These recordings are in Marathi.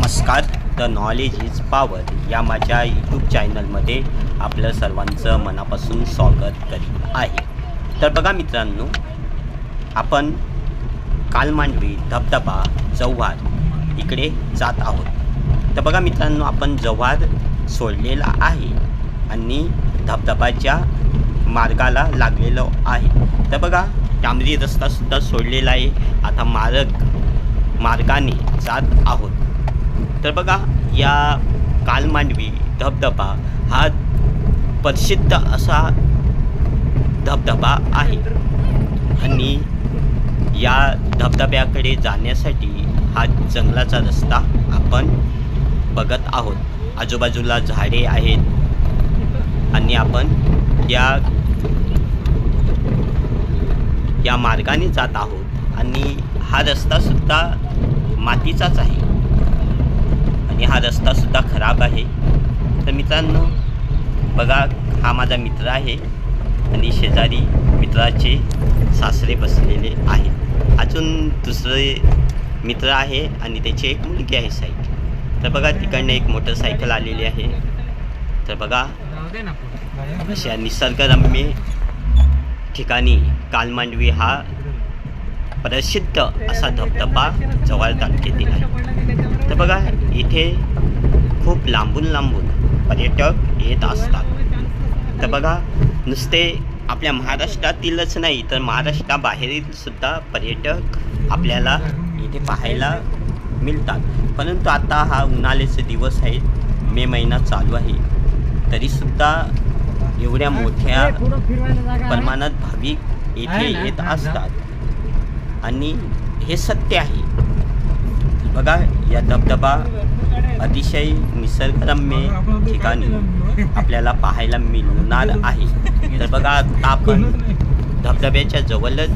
नमस्कार. द नॉलेज इज पॉवर या माझ्या यूट्यूब चॅनलमध्ये आपलं सर्वांचं मनापासून स्वागत करीत आहे. तर बघा मित्रांनो, आपण कालमांडवी धबधबा जव्हार इकडे जात आहोत. तर बघा मित्रांनो, आपण जव्हार सोडलेला आहे आणि धबधबाच्या मार्गाला लागलेलो आहे. तर बघा, डांबरी रस्तासुद्धा सोडलेला आहे. आता मार्गाने जात आहोत. तर बघा, या कालमांडवी धबधबा हा प्रसिद्ध असा धबधबा आहे आणि या धबधब्याकडे जाण्यासाठी हा जंगलाचा रस्ता आपण बघत आहोत. आजूबाजूला झाडे आहेत आणि आपण या मार्गाने जात आहोत आणि हा रस्तासुद्धा मातीचाच आहे आणि हा रस्तासुद्धा खराब आहे. तर मित्रांनो बघा, हा माझा मित्र आहे आणि शेजारी मित्राचे सासरे बसलेले आहेत. अजून दुसरे मित्र आहे आणि त्याची एक मुलगी आहे साईड. तर बघा, तिकडनं एक मोटरसायकल आलेली आहे. तर बघा, अशा निसर्गरम्य ठिकाणी कालमांडवी हा प्रसिद्ध असा धबधबा जव्हार तालुक्यातील आहे. तर बघा, इथे खूप लांबून पर्यटक येत असतात. तर बघा, नुसते आपल्या महाराष्ट्रातीलच नाही तर महाराष्ट्राबाहेरील सुद्धा पर्यटक आपल्याला इथे पाहायला मिळतात. परंतु आता हा उन्हाळ्याचे दिवस आहेत, मे महिना चालू आहे, तरीसुद्धा एवढ्या मोठ्या प्रमाणात भाविक इथे येत असतात आणि हे सत्य आहे. बघा, या धबधबा अतिशय निसर्गरम्य ठिकाणी आपल्याला पाहायला मिळणार आहे. तर बघा, आता आपण धबधब्याच्या जवळच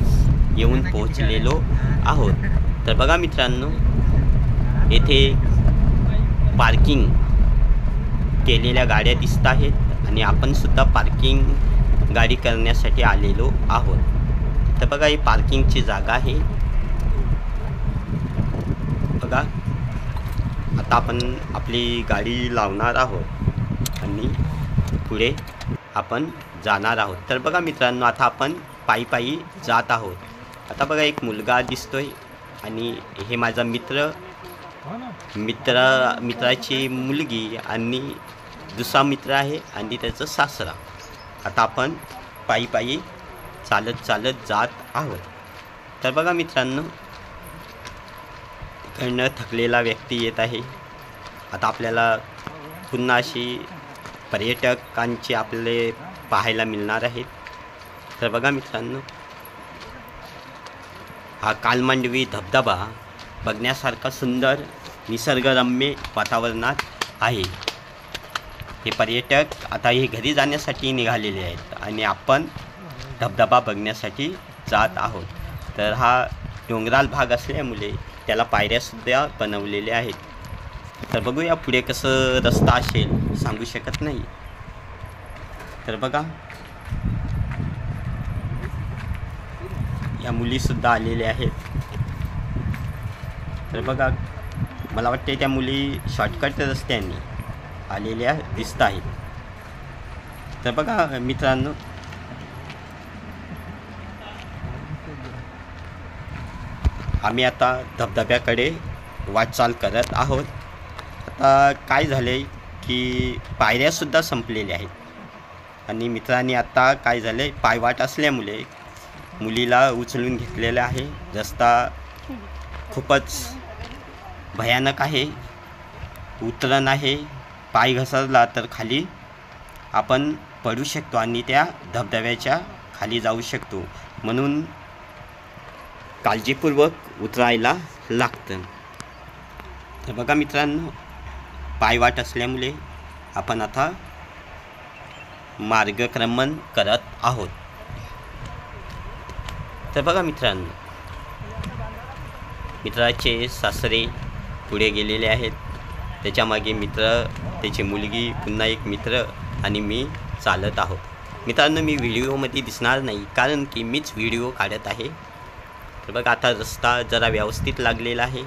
येऊन पोहोचलेलो आहोत. तर बघा मित्रांनो, येथे पार्किंग केलेल्या गाड्या दिसत आहेत आणि आपण सुद्धा पार्किंग गाडी करण्यासाठी आलेलो आहोत. तर बघा, ही पार्किंगची जागा आहे. बघा, आता आपण आपली गाडी लावणार आहोत आणि पुढे आपण जाणार आहोत. तर बघा मित्रांनो, आता आपण पायी जात आहोत. आता बघा, एक मुलगा दिसतोय आणि हे माझा मित्राची मुलगी आणि दुसरा मित्र आहे आणि त्याचं सासरा. आता आपण पायी चालत जात आहोत. तर बघा मित्रांनो, इकडनं थकलेला व्यक्ती येत आहे. आता आपल्याला पुन्हा अशी पर्यटकांची आपले पाहायला मिळणार आहेत. तर बघा मित्रांनो, हा कालमांडवी धबधबा बघण्यासारखा सुंदर निसर्गरम्य वातावरणात आहे. हे पर्यटक आता हे घरी जाण्यासाठी निघालेले आहेत आणि आपण धबधबा बघण्यासाठी जात आहोत. तर हा डोंगराळ भाग असल्यामुळे त्याला पायऱ्यासुद्धा बनवलेल्या आहेत. तर बघूया पुढे कसं रस्ता असेल, सांगू शकत नाही. तर बघा, या मुलीसुद्धा आलेल्या आहेत. तर बघा, मला वाटते त्या मुली शॉर्टकट रस्त्याने आलेल्या दिसत आहेत. तर बघा मित्रांनो, आम्ही आता धबधब्याकडे वाटचाल करत आहोत. आता काय झाले की पायऱ्यासुद्धा संपलेल्या आहेत आणि मित्रांनी आता काय झाले, पायवाट असल्यामुळे मुलीला उचलून घेतलेलं आहे. रस्ता खूपच भयानक आहे, उतरण आहे. पाय घसरला तर खाली आपण पडू शकतो आणि त्या धबधब्याच्या खाली जाऊ शकतो. म्हणून काळजीपूर्वक उतरायला लागतं. तर बघा मित्रांनो, पायवाट असल्यामुळे आपण आता मार्गक्रमण करत आहोत. तर बघा मित्रांनो, मित्राचे सासरे पुढे गेलेले आहेत. त्याच्यामागे मित्र, त्याची मुलगी, पुन्हा एक मित्र आणि मी चालत आहोत. मित्रांनो, मी व्हिडिओमध्ये दिसणार नाही कारण की मीच व्हिडिओ काढत आहे. तर बघा, आता रस्ता जरा व्यवस्थित लागलेला आहे.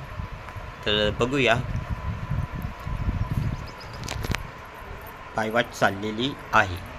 तर बघूया पायवाट चाललेली आहे.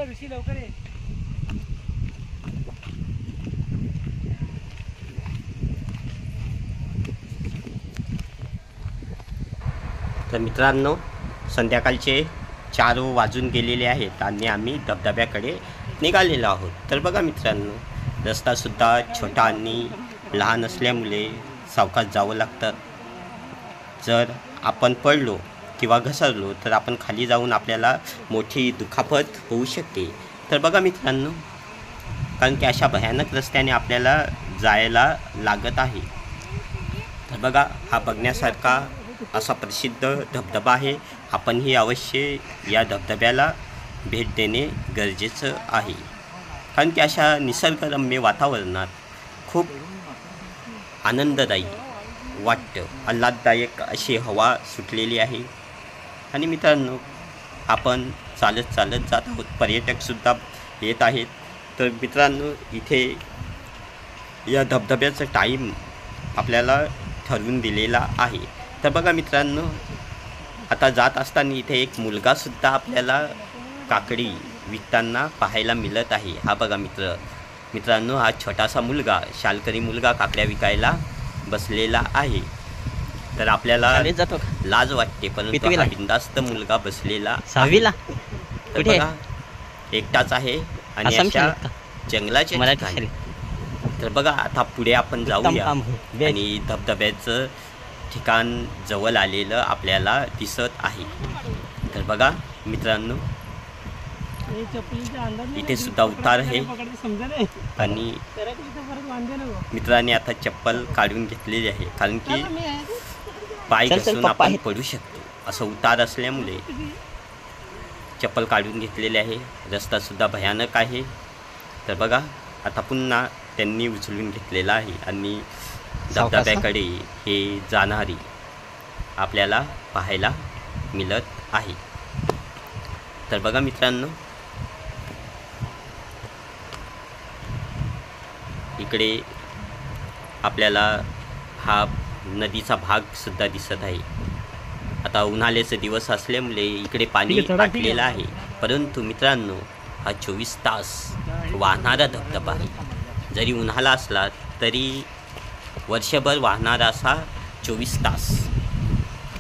ऋषी लवकर ये. तर मित्रांनो, संध्याकाळचे 4 वाजून गेलेले आहेत आणि आम्ही धबधब्याकडे निघालेलो आहोत. तर बघा मित्रांनो, रस्तासुद्धा छोटा आणि लहान असल्यामुळे सावकाश जावं लागतं. जर आपण पडलो किंवा घसरलो तर आपण खाली जाऊन आपल्याला मोठी दुखापत होऊ शकते. तर बघा मित्रांनो, कारण की अशा भयानक रस्त्याने आपल्याला जायला लागत आहे. तर बघा, हा बघण्यासारखा असा प्रसिद्ध धबधबा आहे. आपणही अवश्य या धबधब्याला भेट देणे गरजेचं आहे. कारण की अशा निसर्गरम्य वातावरणात खूप आनंददायी वाटतं. आल्हाददायक अशी हवा सुटलेली आहे. आणि मित्रांनो, आपण चालत चालत जात आहोत. पर्यटकसुद्धा येत आहेत. तर मित्रांनो, इथे या धबधब्याचं टाईम आपल्याला ठरवून दिलेला आहे. तर बघा मित्रांनो, आता जात असताना इथे एक मुलगासुद्धा आपल्याला काकडी विकताना पाहायला मिळत आहे. हा बघा मित्रांनो, हा छोटासा मुलगा, शालकरी मुलगा काकड्या विकायला बसलेला आहे. तर आपल्याला लाज वाटते, परंतु हा बिनधास्त मुलगा बसलेला 6वीला. तर बघा, एकटाच आहे आणि अशा जंगलाच्या ठिकाणी. तर बघा, आता पुढे आपण जाऊया आणि धबधब्याचं ठिकाण जवळ आलेलं आपल्याला दिसत आहे. तर बघा मित्रांनो, इथे सुद्धा उतार आहे आणि मित्रांनी आता चप्पल काढून घेतलेली आहे. कारण की पाय घसरून आपण पडू शकतो. असं उतार असल्यामुळे चप्पल काढून घेतलेले आहे. रस्ता सुद्धा भयानक आहे. तर बघा, आता पुन्हा त्यांनी उचलून घेतलेला आहे आणि धबधब्याकडे हे जाणारी आपल्याला पाहायला मिळत आहे. तर बघा मित्रांनो, इकडे आपल्याला हा नदीचा भाग सुद्धा दिसत आहे. आता उन्हाळ्याचे दिवस असल्यामुळे इकडे पाणी आटलेलं आहे. परंतु मित्रांनो, हा 24 तास वाहणारा धबधबा आहे. जरी उन्हाळा असला तरी वर्षभर वाहणारा असा 24 तास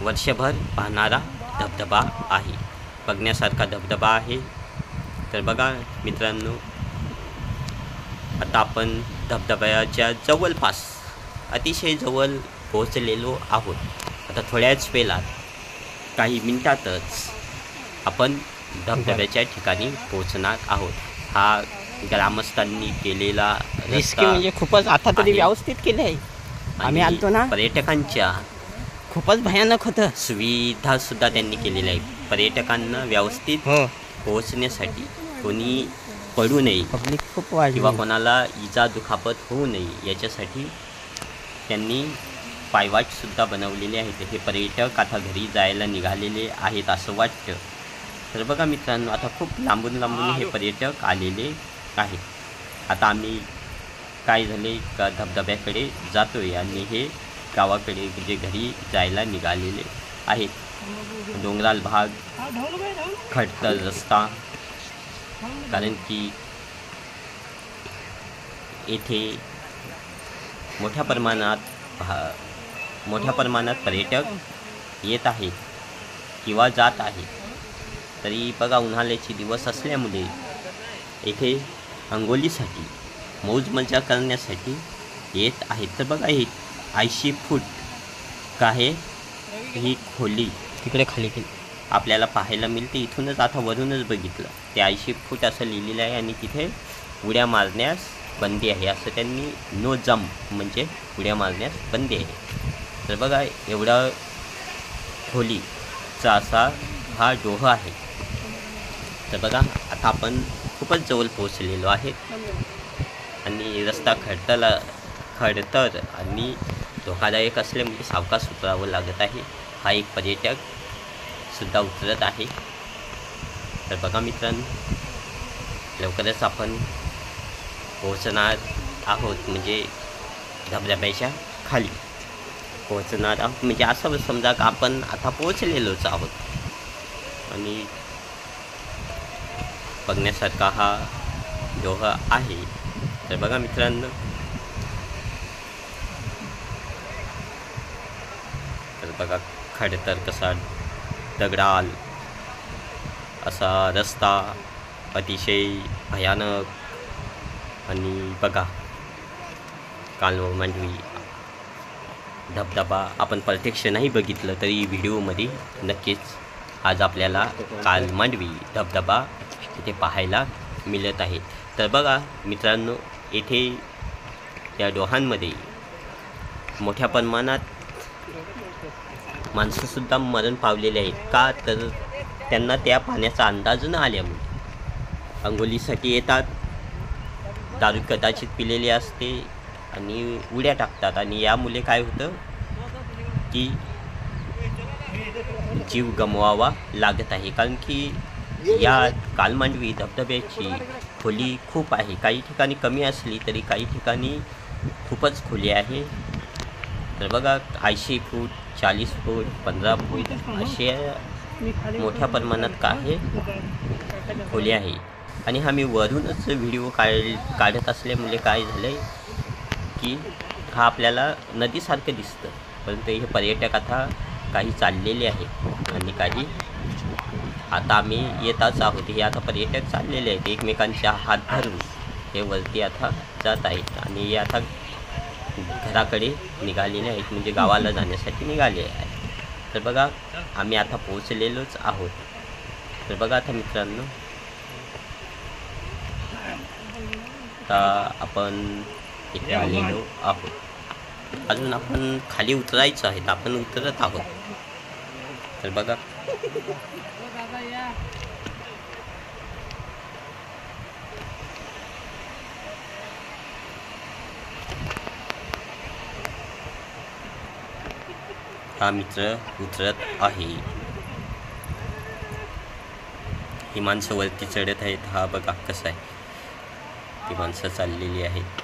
वर्षभर वाहणारा धबधबा आहे. बघण्यासारखा धबधबा आहे. तर बघा मित्रांनो, आता आपण धबधब्याच्या जवळपास अतिशय जवळ पोहोचलेलो आहोत. आता थोड्याच वेळात, काही मिनिटातच आपण धबधब्याच्या ठिकाणी पोहोचणार आहोत. हा ग्रामस्थांनी केलेला रिस्की म्हणजे खूपच आता तरी व्यवस्थित केले आहे. आम्ही आलतो ना, पर्यटकांच्या खूपच भयानक होतं. सुविधा सुद्धा त्यांनी केलेल्या आहे. पर्यटकांना व्यवस्थित पोहोचण्यासाठी कोणी पडू नये, पब्लिक खूप वाढली किंवा कोणाला इजा दुखापत होऊ नये याच्यासाठी त्यांनी पायवाटसुद्धा बनवलेले आहेत. हे पर्यटक आता घरी जायला निघालेले आहेत असं वाटतं. तर बघा मित्रांनो, आता खूप लांबून लांबून हे पर्यटक आलेले आहेत. आता आम्ही काय झाले का धबधब्याकडे जातो आहे आणि हे गावाकडे म्हणजे घरी जायला निघालेले आहेत. डोंगराळ भाग, खडतर रस्ता, कारण की येथे मोठ्या प्रमाणात पर्यटक येत आहेत किंवा जात आहेत. तरी बघा, उन्हाळ्याचे दिवस असल्यामुळे येथे अंघोळीसाठी मौज मजा करण्यासाठी येत आहेत. तर बघा, ही 80 फूट का आहे ही खोली तिकडे खाली गेली आपल्याला पाहायला मिळते. इथूनच आता वरूनच बघितलं ते 80 फूट असं लिहिलेलं आहे आणि तिथे उड्या मारण्यास बंदी आहे, असं त्यांनी नो जम्प म्हणजे उड्या मारण्यास बंदी आहे. तर बघा, एवढा खोलीचा असा हा डोह आहे. तर बघा, आता आपण खूपच जवळ पोहोचलेलो आहे आणि रस्ता खडतर आणि धोकादायक असल्यामुळे सावकाश उतरावं लागत आहे. हा एक पर्यटक सुद्धा उतरत आहे. तर बघा मित्रांनो, लवकरच आपण पोहोचणार आहोत, म्हणजे धबधब्याच्या खाली पोहोचणार आहोत. म्हणजे असं समजा का आपण आता पोहोचलेलोच आहोत. आणि बघण्यासारखा हा डोह आहे. तर बघा मित्रांनो, तर बघा खडतर कसा दगडाल असा रस्ता, अतिशय भयानक. आणि बघा, कालमांडवी धबधबा आपण प्रत्यक्ष नाही बघितलं तरी व्हिडिओमध्ये नक्कीच आज आपल्याला कालमांडवी धबधबा इथे पाहायला मिळत आहे. तर बघा मित्रांनो, येथे या डोहांमध्ये मोठ्या प्रमाणात माणसंसुद्धा मरण पावलेले आहेत. का तर त्यांना त्या पाण्याचा अंदाज न आल्यामुळे अंघोळीसाठी येतात, दारू कदाचित पिलेली असते आणि उड्या टाकतात. आणि यामुळे काय होतं की जीव गमवावा लागत आहे, कारण की या कालमांडवी धबधब्याची खोली खूप आहे. काही ठिकाणी कमी असली तरी काही ठिकाणी खूपच खोली आहे. तर बघा, 80 फूट, 40 फूट, 15 फूट असे मोठ्या प्रमाणात काय खोली आहे. आणि आम्ही वरूनच व्हिडिओ काढत असल्यामुळे काय झालं आहे की हा आपल्याला नदीसारखं दिसतं, परंतु हे पर्यटक आता काही चाललेले आहेत आणि काही आता आम्ही येताच आहोत. हे आता पर्यटक चाललेले आहेत, एकमेकांच्या हात धरून हे वरती आता जात आहेत आणि हे आता घराकडे निघालेले आहेत, म्हणजे गावाला जाण्यासाठी निघाले आहेत. तर बघा, आम्ही आता पोहोचलेलोच आहोत. तर बघा आता मित्रांनो, आता आपण इथे आलेलो आहोत. अजून आपण खाली उतरायचं आहे, आपण उतरत आहोत. तर बघा, हा मित्र उतरत आहे. ही माणसं वरती चढत आहेत. हा बघा कसं आहे, ती माणसं चाललेली आहेत.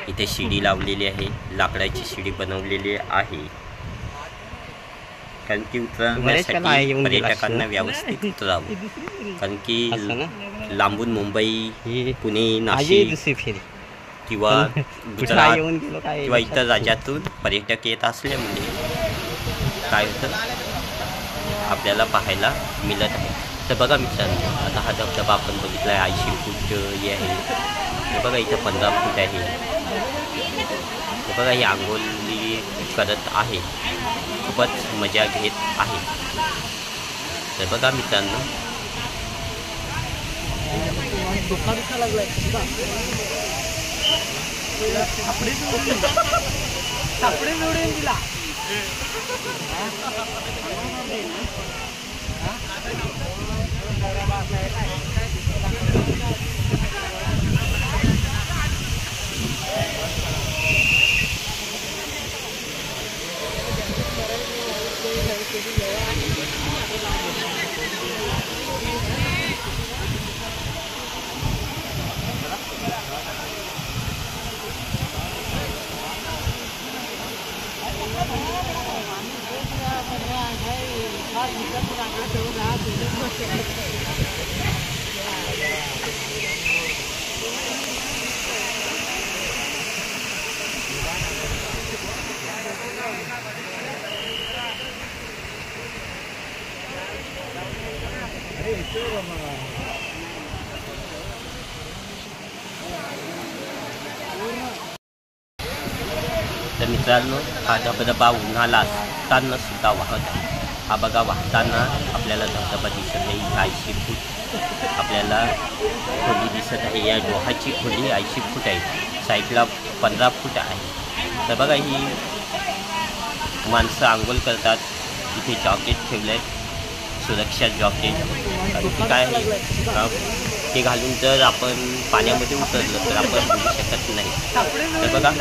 इथे शिडी लावलेली आहे, लाकडाची शिडी बनवलेली आहे, कारण की उतरण्यासाठी पर्यटकांना व्यवस्थित उतरावं. कारण की लांबून मुंबई, पुणे, नाशिक किंवा गुजरात किंवा इतर राज्यातून पर्यटक येत असल्यामुळे काय होतं, आपल्याला पाहायला मिळत आहे. तर बघा मित्रांनो, आता हा धबधबा आपण बघितला आहे, 80 फूट हे आहे. हे बघा, इथं 15 फूट आहे. हे बघा, ही आंघोळी करत आहे, खूपच मजा घेत आहे. तर बघा मित्रांनो, सापडे जोडून दिला. तर मित्रांनो, हा धबधबा उन्हाला असताना सुद्धा वाहत आहे. हा बघा वाहताना आपल्याला धबधबा दिसत आहे. 80 फूट आपल्याला खोली दिसत आहे. या डोहाची खोली 80 फूट आहे. साईडला 15 फूट आहे. तर बघा ही माणसं आंघोळ करतात. इथे जॉकेट ठेवले आहेत, सुरक्षा जॉकेट. काय ते घालून जर आपण पाण्यामध्ये उतरलं तर आपण बोलू शकत नाही. तर बघा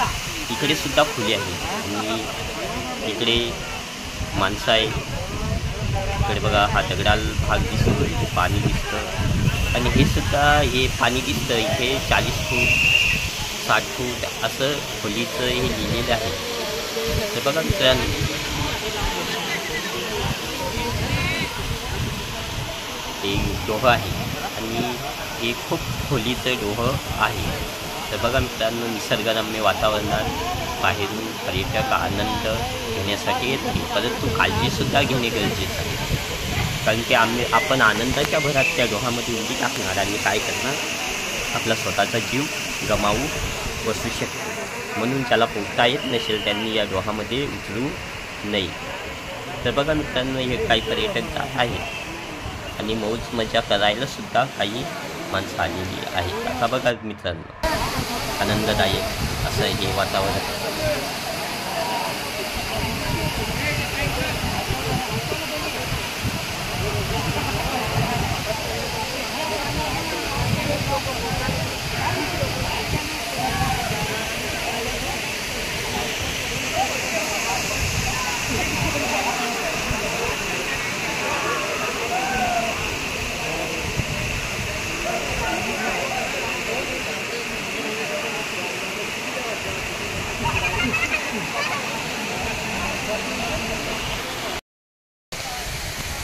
इकडे सुद्धा खोली आहे आणि इकडे माणसं आहे. इकडे बघा हा दगडाल भाग दिसतो, इथे पाणी दिसतं आणि हे सुद्धा हे पाणी दिसतं. इथे 40 फूट 60 फूट असं खोलीचं हे लिहिलेलं आहे. तर बघा मित्रांनो, हे डोह आहे आणि हे खूप खोलीचं डोह आहे. तर बघा मित्रांनो, निसर्गरम्य वातावरणात बाहेरून पर्यटक आनंद घेण्यासाठी येते, परंतु काळजीसुद्धा घेणे गरजेचं आहे. कारण की आपण आनंदाच्या भरात त्या डोहामध्ये उडी टाकणार आणि काय करणार, आपला स्वतःचा जीव गमावू बसू शकतो. म्हणून ज्याला पोहता येत नसेल त्यांनी या डोहामध्ये उतरू नये. तर बघा मित्रांनो, हे काही पर्यटक जात आहेत आणि मौज मजा करायला सुद्धा काही माणसं आलेली आहेत. आता बघा मित्रांनो, आनंददायक असं हे वातावरण.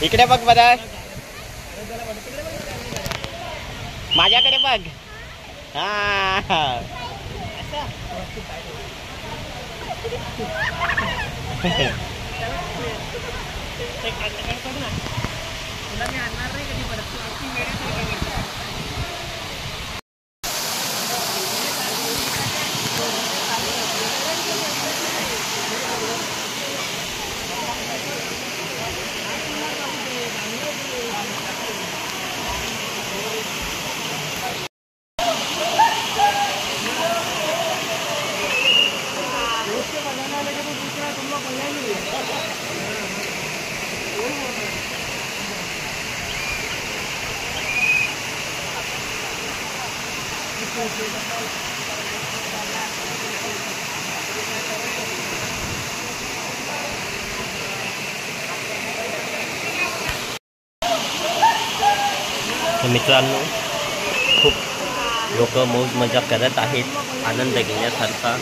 इकडे बघ बरं, माझ्याकडे बघ. हा तर मित्रांनो, खूप लोक मौज मजा करत आहेत. आनंद घेण्यासारखा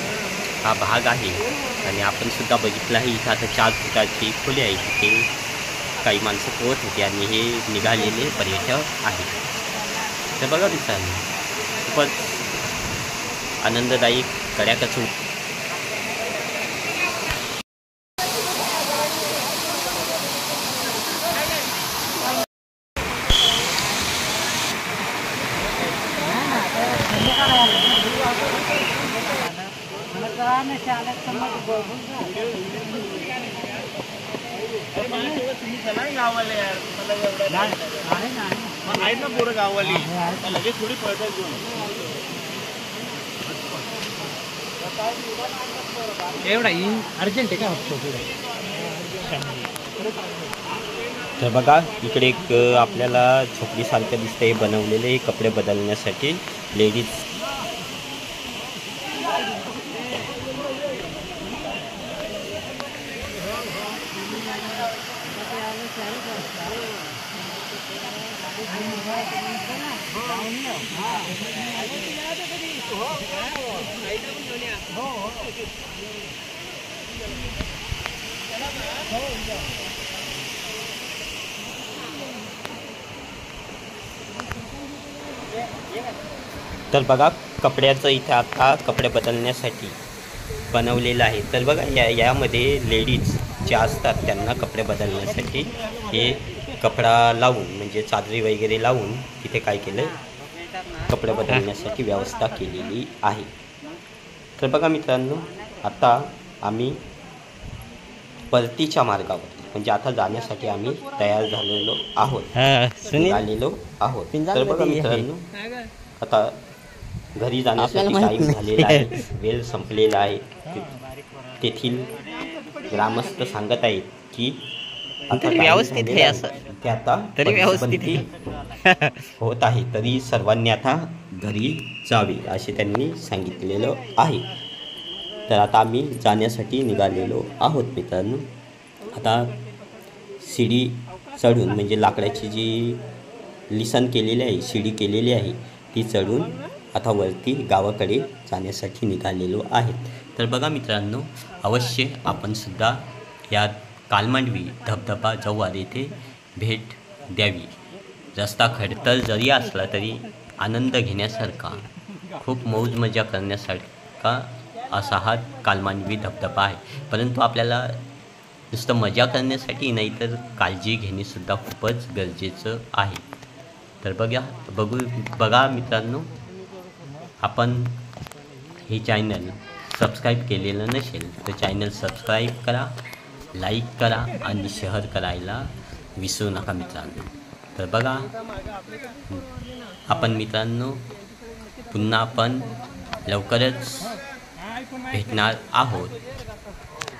हा भाग आहे आणि आपण सुद्धा बघितलं आहे. इथं आता 4 फुटाची खोली आहे. तिथे काही माणसं पोहत होते आणि हे निघालेले पर्यटक आहेत. तर बघा मित्रांनो, खूपच आनंददायी कड्याकचून आहेत ना पोरं गाववाली लगेच थोडी पळतात घेऊन. एवढा इन अर्जंट आहे का हप्ता पुढे? तर बघा इकडे एक आपल्याला झोपडीसारखं दिसतंय बनवलेले हे कपडे बदलण्यासाठी लेडीज. तर बघा कपड्याचं इथे आता कपडे बदलण्यासाठी बनवलेलं आहे. तर बघा यामध्ये लेडीज ज्या असतात त्यांना कपडे बदलण्यासाठी हे कपडा लावून म्हणजे चादरी वगैरे लावून तिथे काय केलं कपडे बदलण्यासाठी व्यवस्था केलेली आहे. तर बघा मित्रांनो आता आम्ही परतीच्या मार्गावर म्हणजे आता जाण्यासाठी आम्ही तयार झालेलो आहोत, निघालेलो आहोत. तर बघा मित्रांनो आता घरी जाण्यासाठी टाईम झालेला आहे, वेळ संपलेला आहे. तेथील ग्रामस्थ सांगत आहेत की आता व्यवस्थित आहे असं ते आता तरी व्यवस्थित होत आहे, तरी सर्वांनी आता घरी जावे असे त्यांनी सांगितलेलं आहे. तर आता आम्ही जाण्यासाठी निघालेलो आहोत मित्रांनो. आता शिडी चढून म्हणजे लाकडाची जी लिसन केलेली आहे, शिडी केलेली आहे ती चढून आता वरती गावाकडे जाण्यासाठी निघालेलो आहेत. तर बघा मित्रांनो अवश्य आपणसुद्धा या कालमांडवी धबधबा जव्हार येथे भेट द्यावी. रस्ता खडतर जरी असला तरी आनंद घेण्यासारखा खूप मौज मजा करण्यासारखा असा हा कालमांडवी धबधबा आहे. परंतु आपल्याला नुसतं मजा करण्यासाठी नाही तर काळजी घेणेसुद्धा खूपच गरजेचं आहे. तर बघा मित्रांनो आपण हे चॅनल सबस्क्राईब केलेलं नसेल तर चॅनल सबस्क्राईब करा, लाईक करा आणि शेअर करायला विसरू नका मित्रांनो. तर बघा आपण मित्रांनो पुन्हा आपण लवकरच भेटणार आहोत.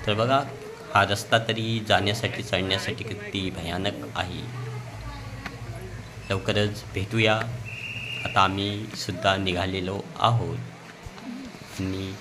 तर बघा हा रस्ता तरी जाण्यासाठी चढण्यासाठी किती भयानक आहे. लवकरच भेटूया. आता आम्ही सुद्धा निघालेलो आहोत आणि